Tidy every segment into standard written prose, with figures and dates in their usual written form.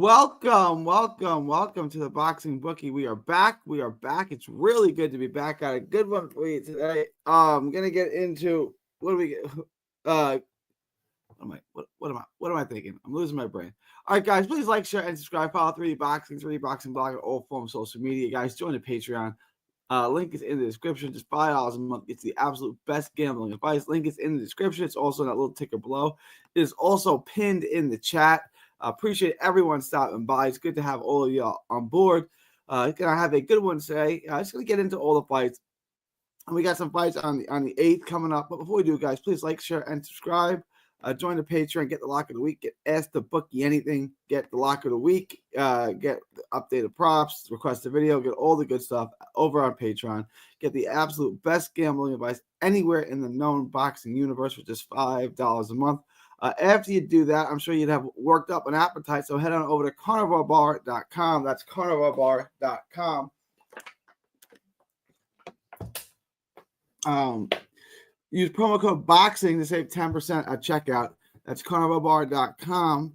Welcome to the Boxing Bookie. We are back. It's really good to be back. Got a good one for you today. I'm gonna get into what do we get? What am I thinking? I'm losing my brain. All right, guys, please like, share, and subscribe. Follow 3D Boxing Blog on all forms of social media. Guys, join the Patreon. Link is in the description. Just $5 a month. It's the absolute best gambling advice. Link is in the description. It's also in that little ticker below. It is also pinned in the chat. Appreciate everyone stopping by. It's good to have all of y'all on board. Gonna have a good one today. Just gonna get into all the fights. And we got some fights on the 8th coming up. But before we do, guys, please like, share, and subscribe. Join the Patreon, get the lock of the week, get asked to bookie anything, get the lock of the week, get the updated props, request a video, get all the good stuff over on Patreon. Get the absolute best gambling advice anywhere in the known boxing universe for just $5 a month. After you do that, I'm sure you'd have worked up an appetite. So head on over to carnivalbar.com. That's carnivalbar.com. Use promo code BOXING to save 10% at checkout. That's carnivalbar.com.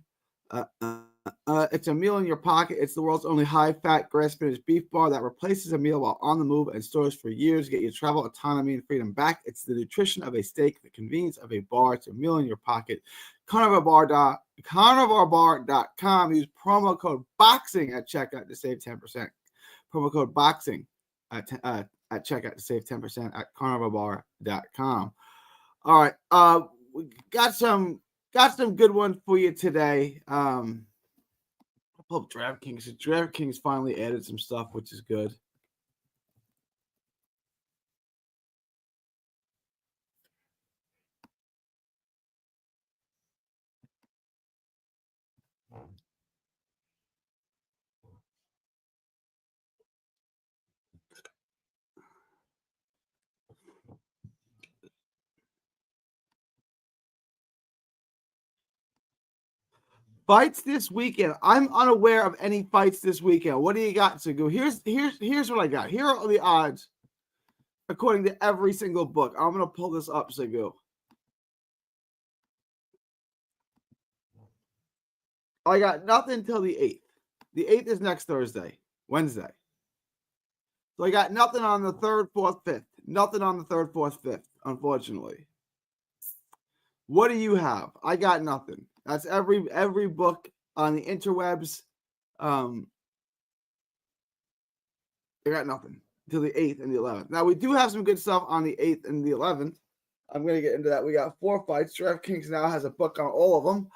It's a meal in your pocket. It's the world's only high-fat, grass-finished beef bar that replaces a meal while on the move and stores for years. Get your travel autonomy and freedom back. It's the nutrition of a steak, the convenience of a bar. It's a meal in your pocket. Carnivalbar.com. Use promo code BOXING at checkout to save 10%. Promo code BOXING at checkout to save 10% at carnivalbar.com. All right. We got some good ones for you today. I'll pull up DraftKings. DraftKings finally added some stuff, which is good. Fights this weekend. I'm unaware of any fights this weekend. What do you got, Sagu? Here's what I got. Here are the odds according to every single book. I'm going to pull this up, Sagu. I got nothing until the 8th. The 8th is next Wednesday. So I got nothing on the 3rd, 4th, 5th. Nothing on the 3rd, 4th, 5th, unfortunately. What do you have? I got nothing. That's every book on the interwebs. I got nothing until the 8th and the 11th. Now, we do have some good stuff on the 8th and the 11th. I'm going to get into that. We got 4 fights. DraftKings now has a book on all of them.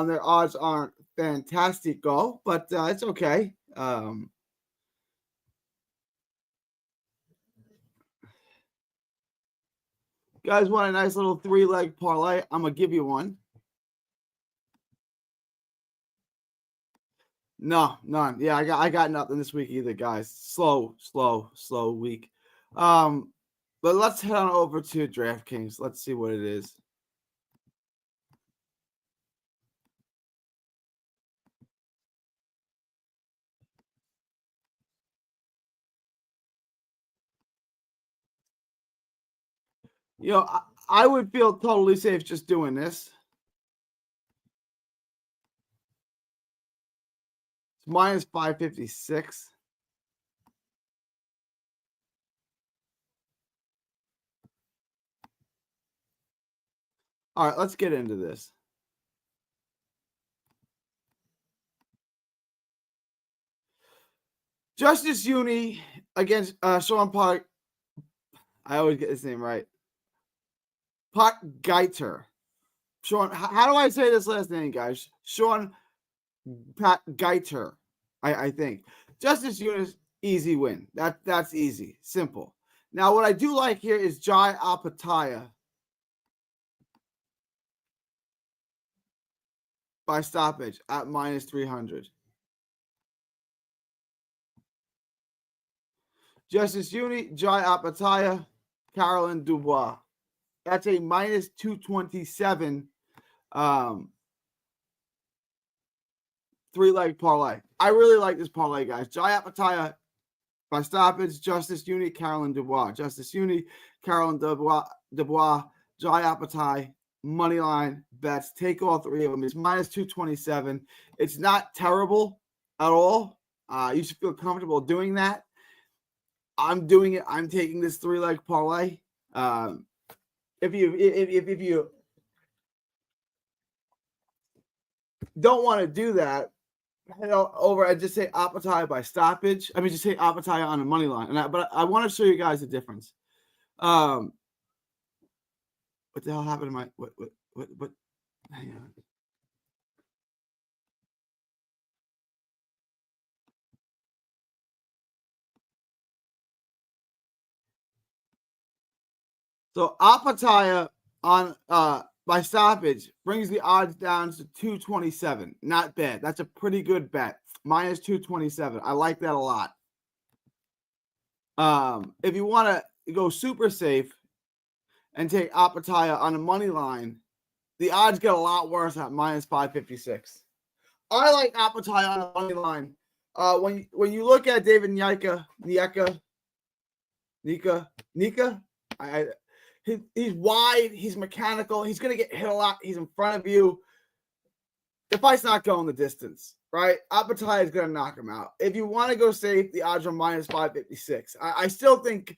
Their odds aren't fantastic, but it's okay. Guys want a nice little 3-leg parlay? I'm going to give you one. No, none. Yeah, I got nothing this week either, guys. Slow week. But let's head on over to DraftKings. Let's see what it is. You know, I would feel totally safe just doing this. It's minus 556. All right, let's get into this. Justice Uni against Sean Park. I always get his name right. Pot Geiter. Sean, how do I say this last name, guys? Sean Pat Geiter, I think. Justice Yunus, easy win. That's easy. Simple. Now, what I do like here is Jai Apataya by stoppage at minus 300. Justice Uni, Jai Apataya, Caroline Dubois. That's a minus 227 3-leg parlay. I really like this parlay, guys. Jai Apataya by stoppage, Justice Uni, Caroline Dubois. Justice Uni, Caroline Dubois, Jai Apataya, money line bets. Take all 3 of them. It's minus 227. It's not terrible. at all. You should feel comfortable doing that. I'm doing it. I'm taking this 3-leg parlay. If you don't want to do that, head over and just say Apataya by stoppage. I mean, just say Apataya on the money line. But I want to show you guys the difference. What the hell happened to my what? Hang on. So Apataya on by stoppage brings the odds down to 227. Not bad. That's a pretty good bet. Minus 227. I like that a lot. If you want to go super safe and take Apataya on the money line, the odds get a lot worse at minus 556. I like Apataya on the money line. When you look at David Nika, he's wide, he's mechanical, he's gonna get hit a lot, he's in front of you. The fight's not going the distance, right? Apataya is gonna knock him out. If you want to go safe, the odds are minus 556. I still think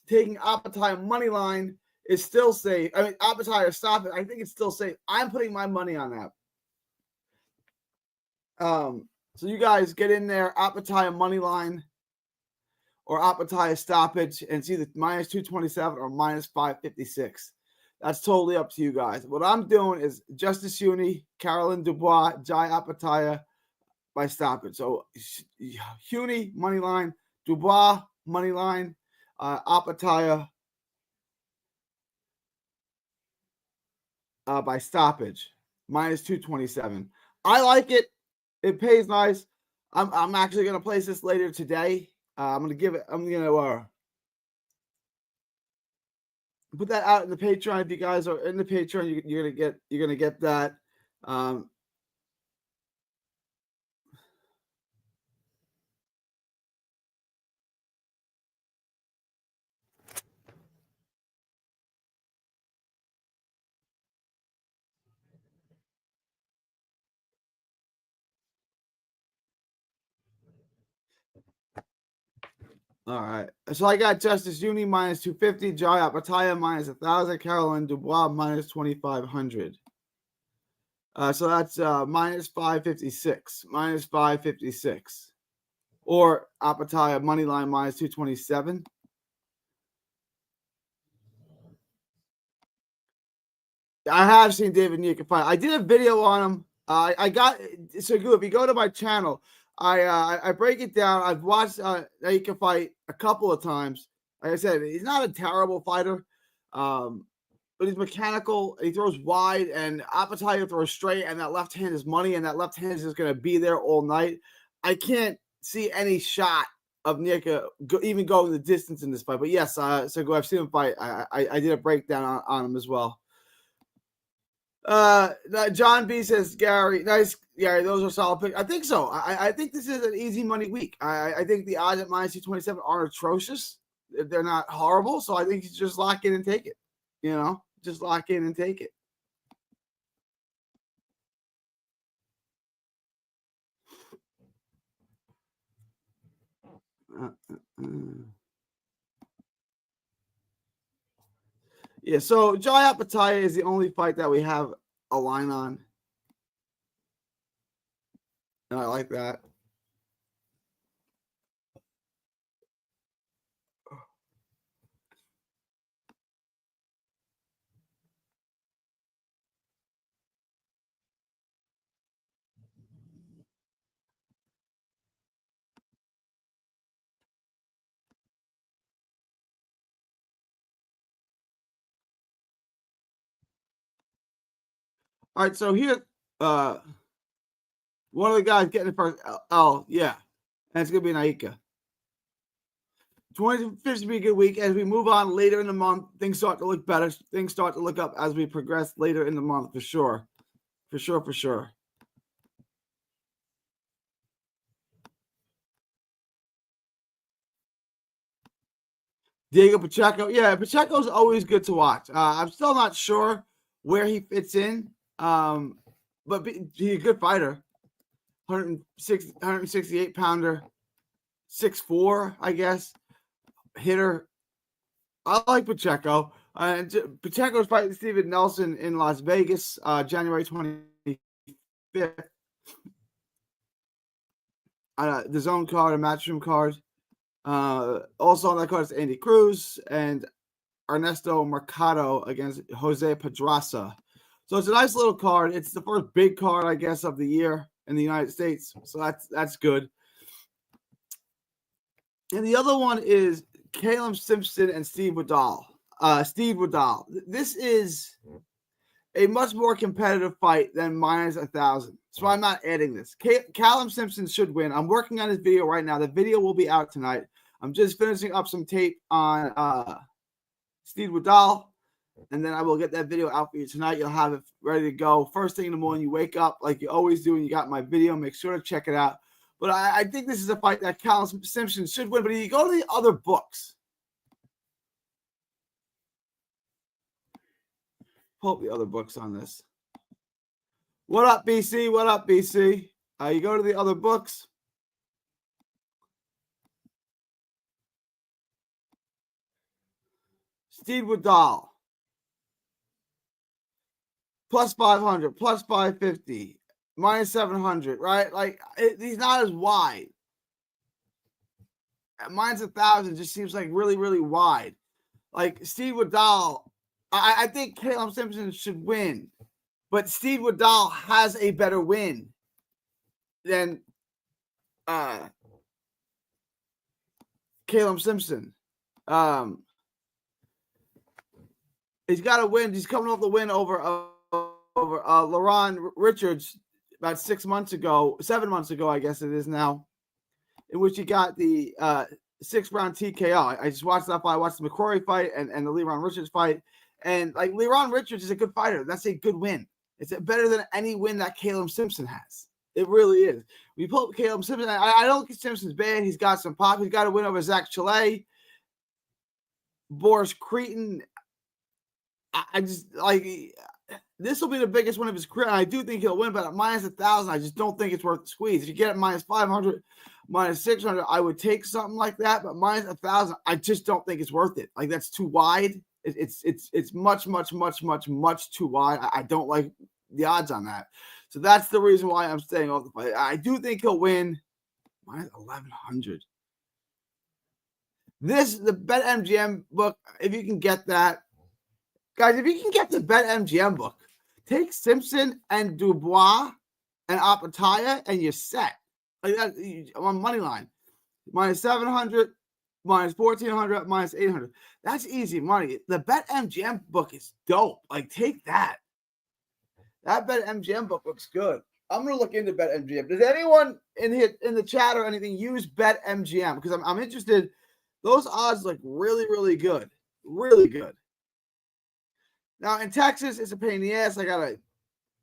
taking Apataya money line is still safe. I mean, Apataya stop it. I think it's still safe. I'm putting my money on that. So you guys get in there, Apataya money line or Apataya stoppage, and see the minus 227 or minus 556. That's totally up to you guys. What I'm doing is Justice Huni, Caroline Dubois, Jai Apataya by stoppage. So Huni money line, Dubois money line, Apataya by stoppage, minus 227. I like it. It pays nice. I'm actually gonna place this later today. I'm gonna put that out in the Patreon. If you guys are in the Patreon, you're gonna get that. All right. So I got Justice Huni minus 250, Jai Apataya minus 1,000, Caroline Dubois minus 2,500. So that's minus 556. Minus 556. Or Apataya money line minus 227. I have seen David Nika fight. I did a video on him. I got so good. If you go to my channel, I break it down. I've watched Nika fight a couple of times. Like I said, he's not a terrible fighter, but he's mechanical. He throws wide, and Apataya throws straight, and that left hand is money, and that left hand is just going to be there all night. I can't see any shot of Nika even going the distance in this fight. But yes, so go. I've seen him fight. I did a breakdown on him as well. John B says, Gary, nice, Gary. Those are solid picks. I think so. I think this is an easy money week. I think the odds at minus 227 aren't atrocious. They're not horrible. So I think you just lock in and take it. You know, just lock in and take it. Yeah, so Jai Apataya is the only fight that we have a line on. And I like that. All right, so here, one of the guys getting it first. Oh, yeah. And it's going to be an Aika. 25th should be a good week. As we move on later in the month, things start to look better. Things start to look up as we progress later in the month, for sure. For sure. Diego Pacheco. Yeah, Pacheco's always good to watch. I'm still not sure where he fits in, but he's a good fighter. 168 pounder, 6'4", I guess, hitter. I like Pacheco. Pacheco's fighting Steven Nelson in Las Vegas, January 25th. The zone card, a matchroom card. Also on that card is Andy Cruz and Ernesto Mercado against Jose Pedraza. So it's a nice little card. It's the first big card, I guess, of the year in the United States. So that's good. And the other one is Caleb Simpson and Steve Woodall. This is a much more competitive fight than -1,000. So I'm not adding this. Callum Simpson should win. I'm working on this video right now. The video will be out tonight. I'm just finishing up some tape on Steve Woodall, and then I will get that video out for you tonight. You'll have it ready to go. First thing in the morning, you wake up like you always do, and you got my video. Make sure to check it out. But I think this is a fight that Callum Simpson should win. But if you go to the other books, pull up the other books on this. What up, BC? What up, BC? You go to the other books. Steve Woodall. Plus 500, plus 550, -700, right? Like, he's not as wide. -1,000 just seems like really, really wide. Like, Steve Woodall, I think Caleb Simpson should win. But Steve Woodall has a better win than Caleb Simpson. He's got a win. He's coming off the win over LaRon Richards about 7 months ago, I guess it is now, in which he got the 6-round TKO. I just watched that fight. I watched the McCrory fight and the LaRon Richards fight. And like LaRon Richards is a good fighter. That's a good win. It's better than any win that Caleb Simpson has. It really is. We pull up Caleb Simpson. I don't think Simpson's bad. He's got some pop. He's got a win over Zach Chile, Boris Cretan. I just like this will be the biggest win of his career. And I do think he'll win, but at -1,000, I just don't think it's worth the squeeze. If you get it -500, -600, I would take something like that. But -1,000, I just don't think it's worth it. Like that's too wide. It's much too wide. I don't like the odds on that. So that's the reason why I'm staying off the fight. I do think he'll win -1,100. The BetMGM book, if you can get that. Guys, if you can get the BetMGM book, take Simpson and Dubois and Apataya and you're set. Like that on money line. -700, -1,400, -800. That's easy money. The BetMGM book is dope. Like, take that. That BetMGM book looks good. I'm gonna look into BetMGM. Does anyone in the chat or anything use BetMGM? Because I'm interested. Those odds look really, really good. Really good. Now in Texas, it's a pain in the ass. I gotta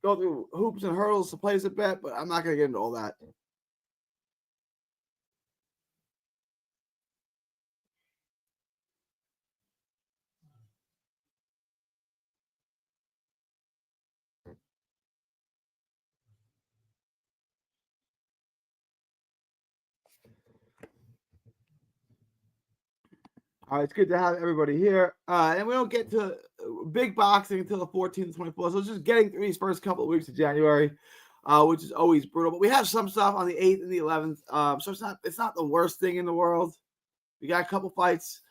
go through hoops and hurdles to place a bet, but I'm not gonna get into all that. All right, it's good to have everybody here. And we don't get to big boxing until the 14th, 24th. So it's just getting through these first couple of weeks of January, which is always brutal. But we have some stuff on the 8th and the 11th. So it's not the worst thing in the world. We got a couple fights,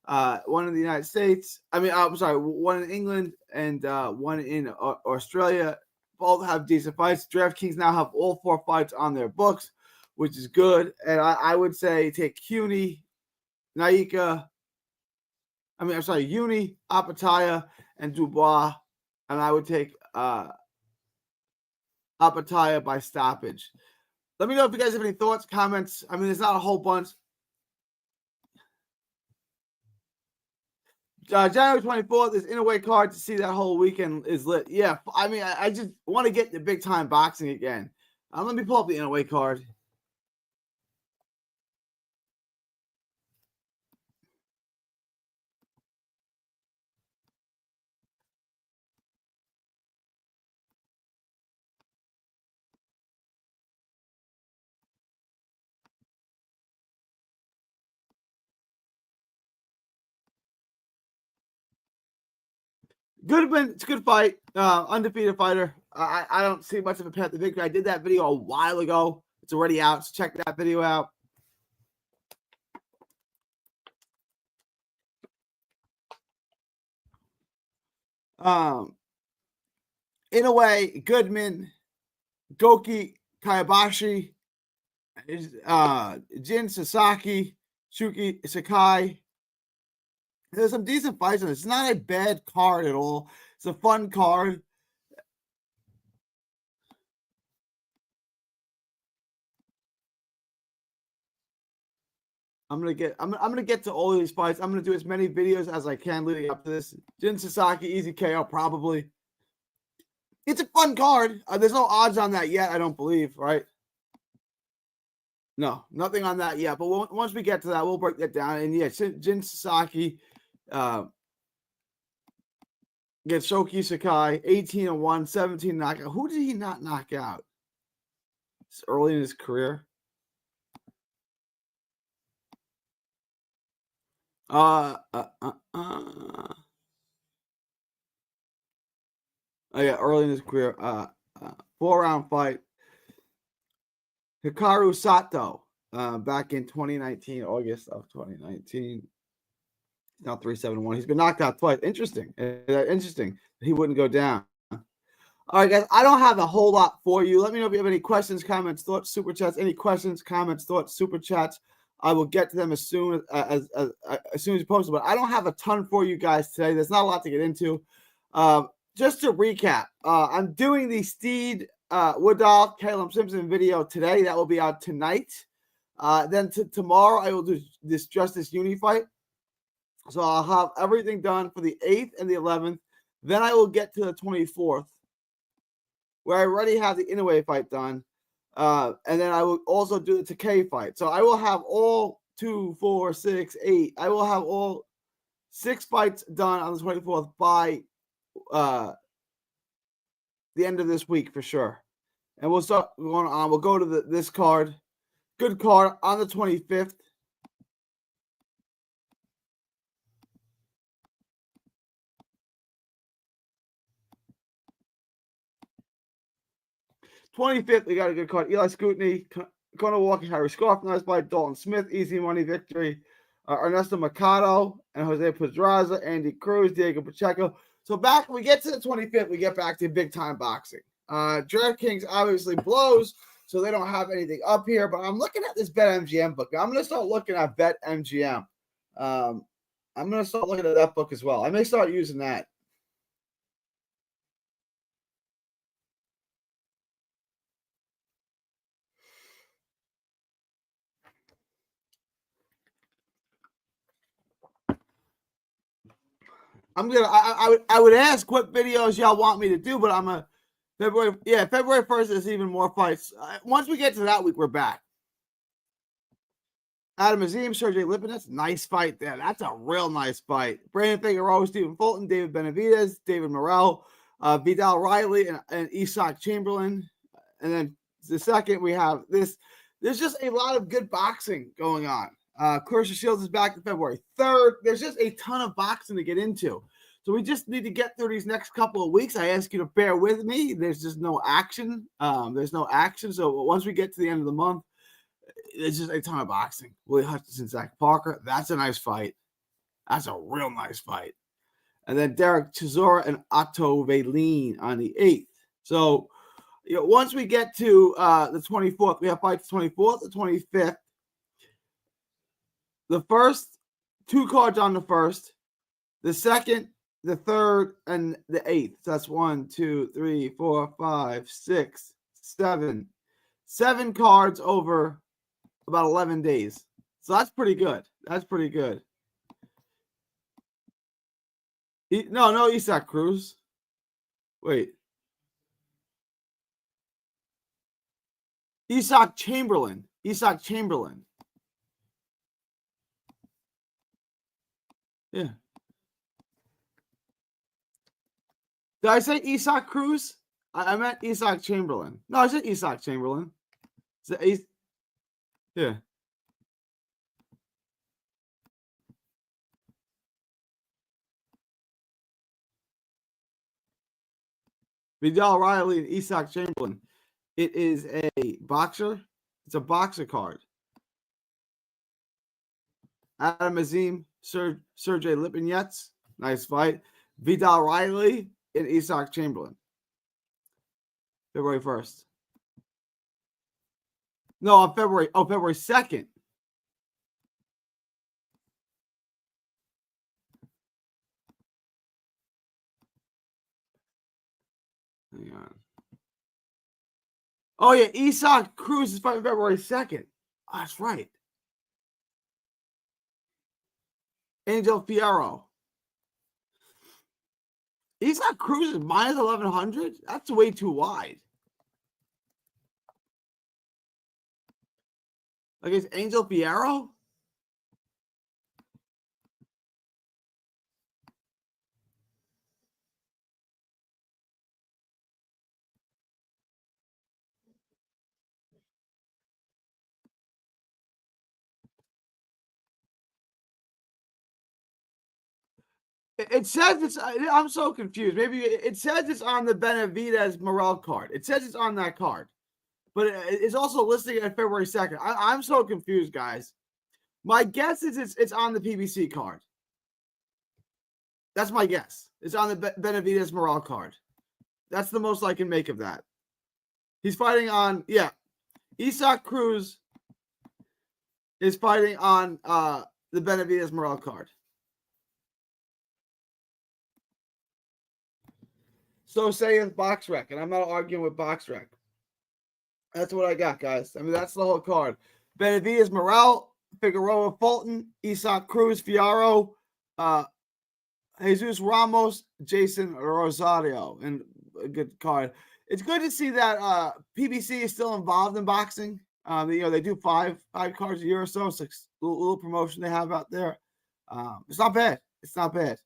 one in the United States. I'm sorry, one in England and one in Australia. Both have decent fights. DraftKings now have all 4 fights on their books, which is good. And I would say take Uni, Apataya, and Dubois. And I would take Apataya by stoppage. Let me know if you guys have any thoughts, comments. There's not a whole bunch. January 24th is in a way card to see that whole weekend is lit. Yeah, I just want to get the big time boxing again. Let me pull up the in a way card. Goodman, it's a good fight. Undefeated fighter. I don't see much of a path to victory. I did that video a while ago. It's already out, so check that video out. In a way, Goodman, Goki Kayabashi, Jin Sasaki, Shuki Sakai. There's some decent fights on this. It's not a bad card at all. It's a fun card. I'm gonna get to all of these fights. I'm gonna do as many videos as I can leading up to this. Jin Sasaki, easy KO, probably. It's a fun card. There's no odds on that yet, I don't believe, right? No, nothing on that yet. But once we get to that, we'll break that down. And yeah, Jin Sasaki gets Shoki Sakai, 18-1, 17 knockout. Who did he not knock out? It's early in his career. Oh yeah, early in his career. 4-round fight. Hikaru Sato, back in 2019, August of 2019. Now 3-7-1. He's been knocked out twice. Interesting. Interesting. He wouldn't go down. All right, guys. I don't have a whole lot for you. Let me know if you have any questions, comments, thoughts, super chats. Any questions, comments, thoughts, super chats. I will get to them as soon as possible. But I don't have a ton for you guys today. There's not a lot to get into. Just to recap, I'm doing the Steed Woodall Caleb Simpson video today. That will be out tonight. Then tomorrow I will do this Justice Uni fight. So I'll have everything done for the 8th and the 11th. Then I will get to the 24th, where I already have the Inoue fight done. And then I will also do the Takei fight. So I will have all 2, 4, 6, 8. I will have all 6 fights done on the 24th by the end of this week for sure. And we'll start going on. We'll go to this card. Good card on the 25th. 25th, we got a good card. Eli Scootney, Conor Walker, Harry Scarf, nice fight. Dalton Smith, easy money victory. Ernesto Mercado and Jose Pedraza, Andy Cruz, Diego Pacheco. So back, when we get to the 25th, we get back to big time boxing. DraftKings obviously blows, so they don't have anything up here. But I'm looking at this BetMGM book. I'm going to start looking at BetMGM. I'm going to start looking at that book as well. I may start using that. I would ask what videos y'all want me to do, but February 1st there's even more fights. Once we get to that week, we're back. Adam Azim, Sergey Lipinets, nice fight there. That's a real nice fight. Brandon Figueroa, Stephen Fulton, David Benavidez, David Morrell, Vidal Riley, and Isak Chamberlain. And then the second we have this. There's just a lot of good boxing going on. Clarissa Shields is back on February 3rd. There's just a ton of boxing to get into. So we just need to get through these next couple of weeks. I ask you to bear with me. There's just no action. There's no action. So once we get to the end of the month, there's just a ton of boxing. Willie Hutchinson, Zach Parker. That's a nice fight. That's a real nice fight. And then Derek Chisora and Otto Valine on the 8th. So once we get to the 24th, we have fights the 24th, the 25th. The first 2 cards on the first, the second, the third, and the 8th. So that's 1, 2, 3, 4, 5, 6, 7. 7 cards over about 11 days. So that's pretty good. That's pretty good. No, Isak Cruz. Wait. Isak Chamberlain. Isak Chamberlain. Yeah. Did I say Isak Cruz? I meant Isak Chamberlain. No, I said Isak Chamberlain. Yeah. Vidal Riley and Isak Chamberlain. It is a boxer. It's a boxer card. Adam Azim, Sergey Lipinets. Nice fight. Vidal Riley and Isak Chamberlain. February 1st. No, on February 2nd. Hang on. Oh, yeah. Isak Cruz is fighting February 2nd. Oh, that's right. Angel Fierro. Isak Cruz is minus 1,100? That's way too wide. Against Angel Fierro? It says it's. I'm so confused. Maybe it says it's on the Benavidez Morel card. It says it's on that card, but it's also listing at February 2nd. I'm so confused, guys. My guess is it's on the PBC card. That's my guess. It's on the Benavidez Morel card. That's the most I can make of that. He's fighting on Isak Cruz is fighting on the Benavidez Morel card. So saying BoxRec, and I'm not arguing with BoxRec. That's what I got, guys. I mean, that's the whole card. Benavidez Morel, Figueroa Fulton, Isak Cruz, Fierro, Jesus Ramos, Jason Rosario, and a good card. It's good to see that PBC is still involved in boxing. They do five cards a year or so. It's like a little promotion they have out there. It's not bad. It's not bad.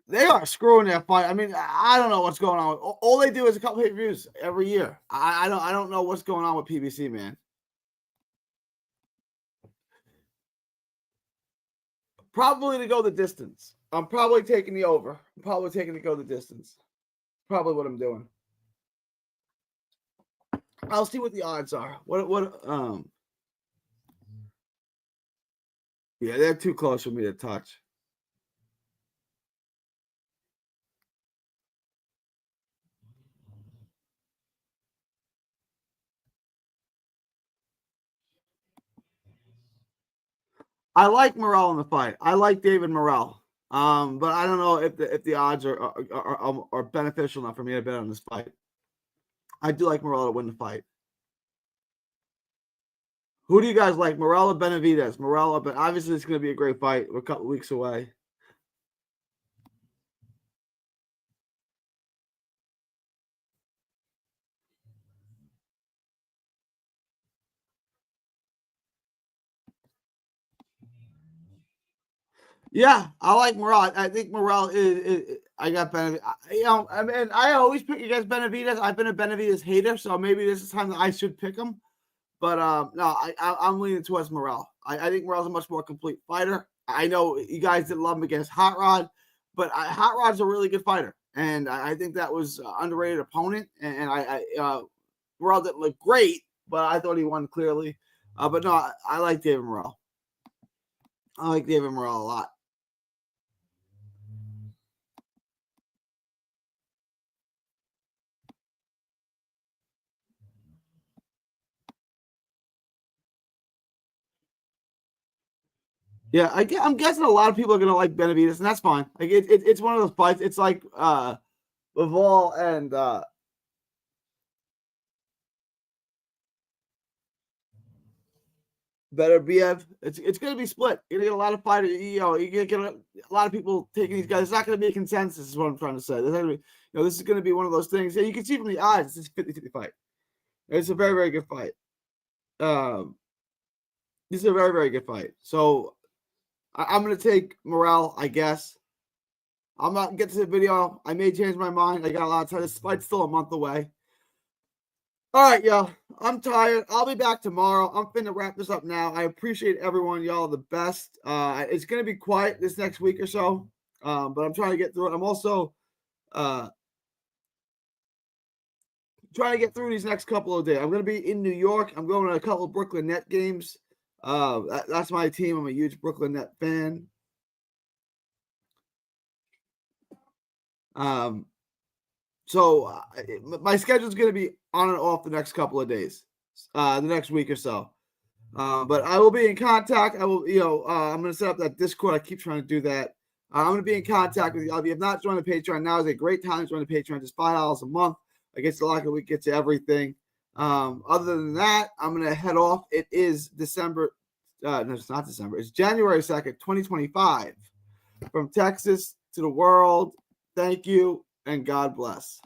They are screwing that fight. I mean, I don't know what's going on. All they do is a couple of pay-per-views every year. I don't know what's going on with PBC, man. Probably to go the distance. I'm probably taking the over. I'm probably taking to go the distance. Probably what I'm doing. I'll see what the odds are. Yeah, they're too close for me to touch. I like Morel in the fight. I like David Morel. But I don't know if the odds are beneficial enough for me to bet on this fight. I do like Morel to win the fight. Who do you guys like, Morel or Benavidez? Morel, but obviously it's going to be a great fight. We're a couple weeks away. Yeah, I like Morel. I think Morel is I got Benavidez. I mean, I always pick against Benavidez. I've been a Benavidez hater, so maybe this is time that I should pick him. But no, I'm leaning towards Morel. I think Morel's a much more complete fighter. I know you guys didn't love him against Hot Rod, but Hot Rod's a really good fighter, and I think that was an underrated opponent. And Morel didn't look great, but I thought he won clearly. But no, I like David Morel. I like David Morel a lot. Yeah, I'm guessing a lot of people are gonna like Benavidez, and that's fine. Like it's one of those fights. It's like Laval and Beterbiev. It's gonna be split. You're gonna get a lot of fighters. You're gonna get a lot of people taking these guys. It's not gonna be a consensus. Is what I'm trying to say. This is gonna be one of those things. Yeah, you can see from the odds. It's a 50-50 fight. It's a very, very good fight. This is a very, very good fight. So I'm going to take Morel, I guess. I'm not getting to the video. I may change my mind. I got a lot of time. This fight's still a month away. All right, y'all. I'm tired. I'll be back tomorrow. I'm finna wrap this up now. I appreciate everyone. Y'all the best. It's going to be quiet this next week or so, but I'm trying to get through it. I'm also trying to get through these next couple of days. I'm going to be in New York. I'm going to a couple of Brooklyn Net games. That's my team. I'm a huge Brooklyn Net fan. So my schedule is going to be on and off the next couple of days, the next week or so. But I will be in contact. I will, I'm going to set up that Discord. I keep trying to do that. I'm going to be in contact with you. If you have not joined the Patreon, now is a great time to join the Patreon. Just $5 a month. It gets you a lot of week, gets you everything. Other than that, I'm going to head off. It is December. No, it's not December. It's January 2nd, 2025. From Texas to the world. Thank you, and God bless.